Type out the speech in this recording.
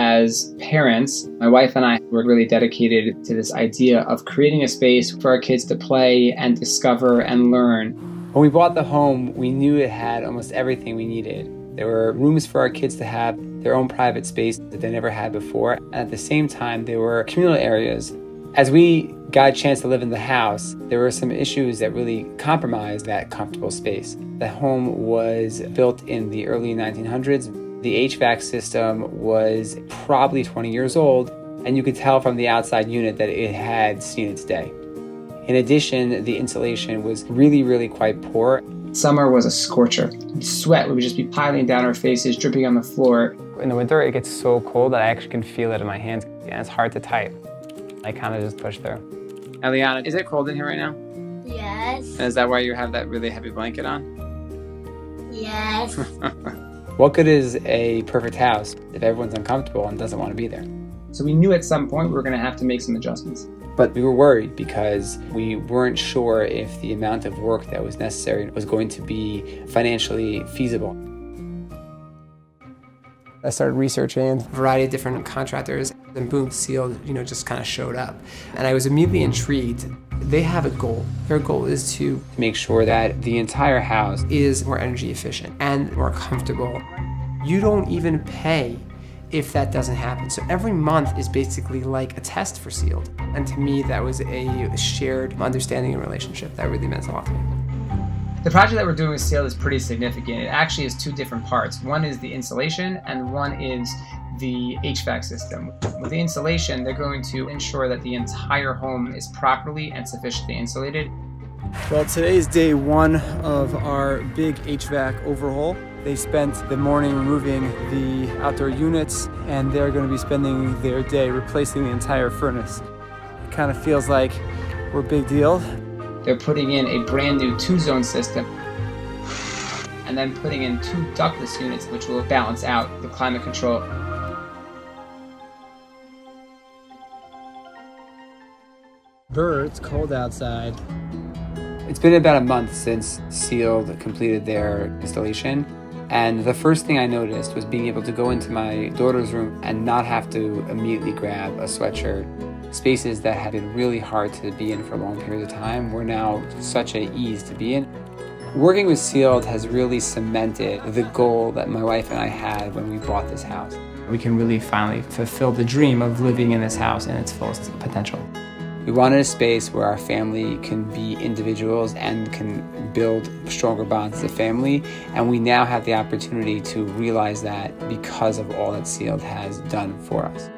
As parents, my wife and I were really dedicated to this idea of creating a space for our kids to play and discover and learn. When we bought the home, we knew it had almost everything we needed. There were rooms for our kids to have their own private space that they never had before. And at the same time, there were communal areas. As we got a chance to live in the house, there were some issues that really compromised that comfortable space. The home was built in the early 1900s. The HVAC system was probably 20 years old, and you could tell from the outside unit that it had seen its day. In addition, the insulation was really quite poor. Summer was a scorcher. Sweat would just be piling down our faces, dripping on the floor. In the winter, it gets so cold that I actually can feel it in my hands, and it's hard to type. I kind of just push through. Eliana, is it cold in here right now? Yes. And is that why you have that really heavy blanket on? Yes. What good is a perfect house if everyone's uncomfortable and doesn't want to be there? So we knew at some point we were going to have to make some adjustments. But we were worried because we weren't sure if the amount of work that was necessary was going to be financially feasible. I started researching a variety of different contractors, and boom, Sealed, just kind of showed up. And I was immediately intrigued. They have a goal. Their goal is to make sure that the entire house is more energy efficient and more comfortable. You don't even pay if that doesn't happen. So every month is basically like a test for Sealed. And to me, that was a shared understanding and relationship that really meant a lot to me. The project that we're doing with Sealed is pretty significant. It actually has two different parts. One is the insulation and one is the HVAC system. With the insulation, they're going to ensure that the entire home is properly and sufficiently insulated. Well, today's day one of our big HVAC overhaul. They spent the morning removing the outdoor units, and they're going to be spending their day replacing the entire furnace. It kind of feels like we're a big deal. They're putting in a brand new 2-zone system and then putting in 2 ductless units, which will balance out the climate control. It's cold outside. It's been about a month since Sealed completed their installation, and the first thing I noticed was being able to go into my daughter's room and not have to immediately grab a sweatshirt. Spaces that had been really hard to be in for a long period of time were now such an ease to be in. Working with Sealed has really cemented the goal that my wife and I had when we bought this house. We can really finally fulfill the dream of living in this house in its fullest potential. We wanted a space where our family can be individuals and can build stronger bonds as a family, and we now have the opportunity to realize that because of all that Sealed has done for us.